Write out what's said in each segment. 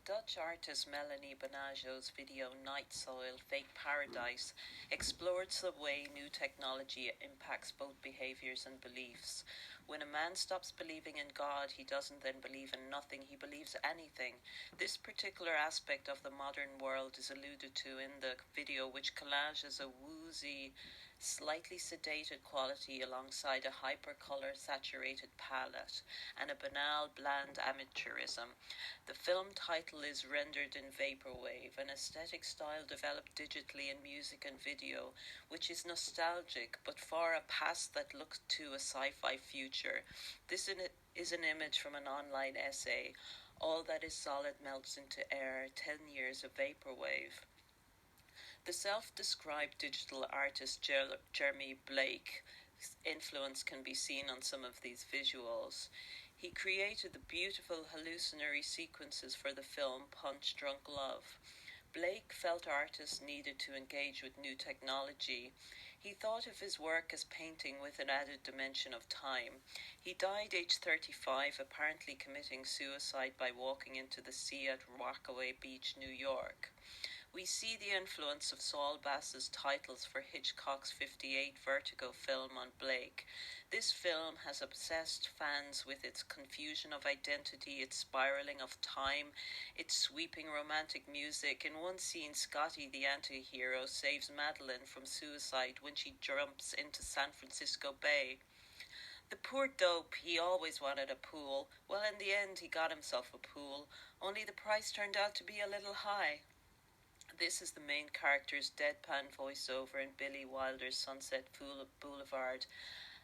Dutch artist Melanie Bonaja's video Night Soil, Fake Paradise explores the way new technology impacts both behaviors and beliefs. When a man stops believing in God, he doesn't then believe in nothing, he believes anything. This particular aspect of the modern world is alluded to in the video, which collages a woozy, slightly sedated quality alongside a hyper-color saturated palette and a banal, bland amateurism. The film title is rendered in vaporwave, an aesthetic style developed digitally in music and video, which is nostalgic but far a past that looks to a sci-fi future. This is an image from an online essay. All that is solid melts into air, 10 years of vaporwave. The self-described digital artist Jeremy Blake's influence can be seen on some of these visuals. He created the beautiful hallucinatory sequences for the film Punch Drunk Love. Blake felt artists needed to engage with new technology. He thought of his work as painting with an added dimension of time. He died aged 35, apparently committing suicide by walking into the sea at Rockaway Beach, New York. We see the influence of Saul Bass's titles for Hitchcock's '58 Vertigo film on Blake. This film has obsessed fans with its confusion of identity, its spiraling of time, its sweeping romantic music. In one scene, Scotty, the anti-hero, saves Madeline from suicide when she jumps into San Francisco Bay. The poor dope, he always wanted a pool. Well, in the end, he got himself a pool, only the price turned out to be a little high. This is the main character's deadpan voiceover in Billy Wilder's Sunset Boulevard.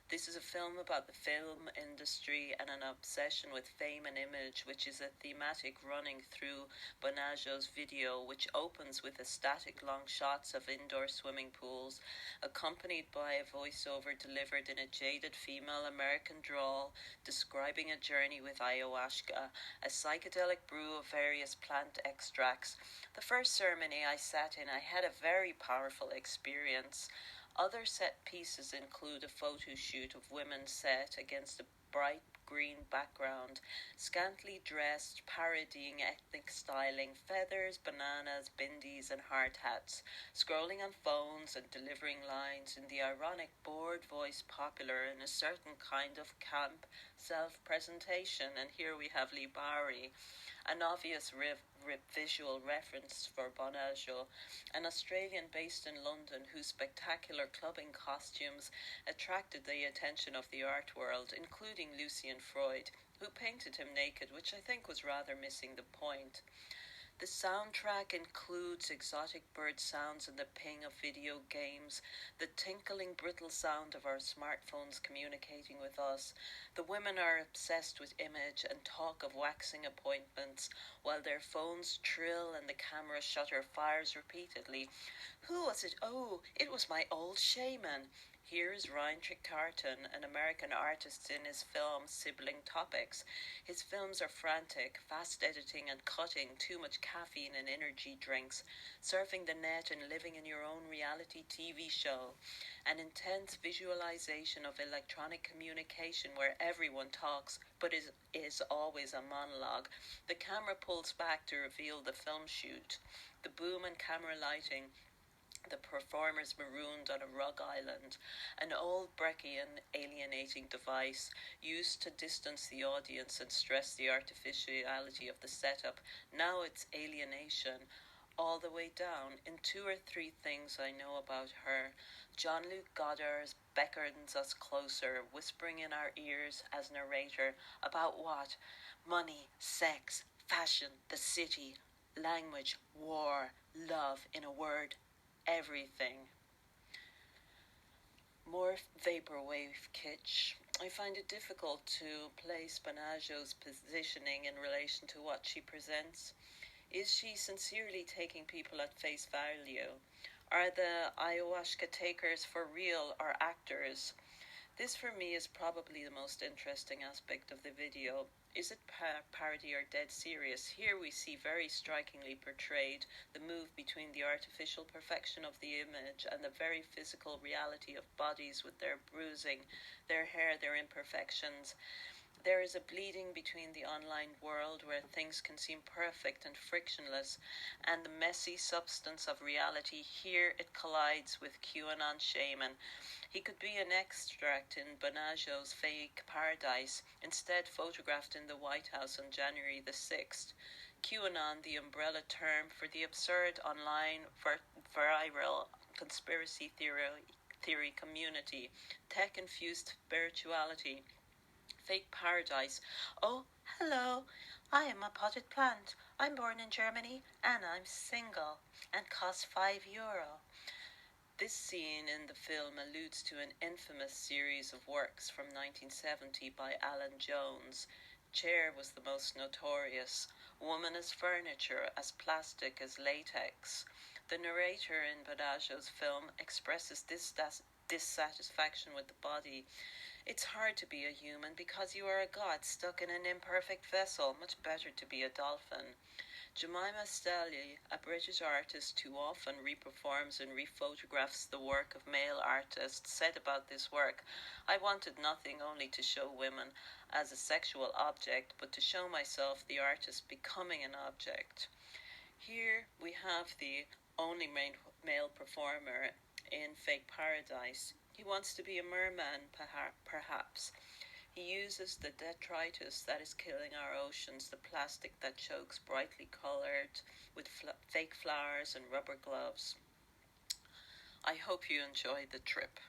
This is a film about the film industry and an obsession with fame and image, which is a thematic running through Bonaja's video, which opens with static long shots of indoor swimming pools, accompanied by a voiceover delivered in a jaded female American drawl, describing a journey with ayahuasca, a psychedelic brew of various plant extracts. The first ceremony I sat in, I had a very powerful experience. Other set pieces include a photo shoot of women set against a bright green background, scantily dressed, parodying ethnic styling, feathers, bananas, bindis, and hard hats, scrolling on phones and delivering lines in the ironic bored voice popular in a certain kind of camp self-presentation. And here we have Lee Bowery, an obvious visual reference for Bonaja, an Australian based in London whose spectacular clubbing costumes attracted the attention of the art world, including Lucian Freud, who painted him naked, which I think was rather missing the point. The soundtrack includes exotic bird sounds and the ping of video games, the tinkling, brittle sound of our smartphones communicating with us. The women are obsessed with image and talk of waxing appointments, while their phones trill and the camera shutter fires repeatedly. Who was it? Oh, it was my old shaman. Here is Ryan Trickarton, an American artist in his film Sibling Topics. His films are frantic, fast editing and cutting, too much caffeine and energy drinks, surfing the net and living in your own reality TV show. An intense visualization of electronic communication where everyone talks, but is always a monologue. The camera pulls back to reveal the film shoot. The boom and camera lighting, the performers marooned on a rug island, an old Breckian alienating device used to distance the audience and stress the artificiality of the setup. Now it's alienation all the way down. In 2 or 3 things I know about her, Jean-Luc Godard beckons us closer, whispering in our ears as narrator about what? Money, sex, fashion, the city, language, war, love, in a word, everything. More vaporwave kitsch. I find it difficult to place Bonaja's positioning in relation to what she presents. Is she sincerely taking people at face value? Are the ayahuasca takers for real or actors? This for me is probably the most interesting aspect of the video. Is it parody or dead serious? Here we see very strikingly portrayed the move between the artificial perfection of the image and the very physical reality of bodies with their bruising, their hair, their imperfections. There is a bleeding between the online world where things can seem perfect and frictionless and the messy substance of reality. Here it collides with QAnon shaman. He could be an extract in Bonajo's fake paradise, instead photographed in the White House on January the 6th. QAnon, the umbrella term for the absurd online viral conspiracy theory community, tech-infused spirituality, fake paradise. Oh, hello. I am a potted plant. I'm born in Germany and I'm single and cost €5. This scene in the film alludes to an infamous series of works from 1970 by Alan Jones. Chair was the most notorious. Woman as furniture, as plastic as latex. The narrator in Bonajo's film expresses dissatisfaction with the body. It's hard to be a human because you are a god stuck in an imperfect vessel. Much better to be a dolphin. Jemima Stelly, a British artist who often reperforms and rephotographs the work of male artists, said about this work, I wanted nothing only to show women as a sexual object, but to show myself, the artist, becoming an object. Here we have the only male performer in Fake Paradise. He wants to be a merman, perhaps. He uses the detritus that is killing our oceans, the plastic that chokes, brightly colored, with fake flowers and rubber gloves. I hope you enjoy the trip.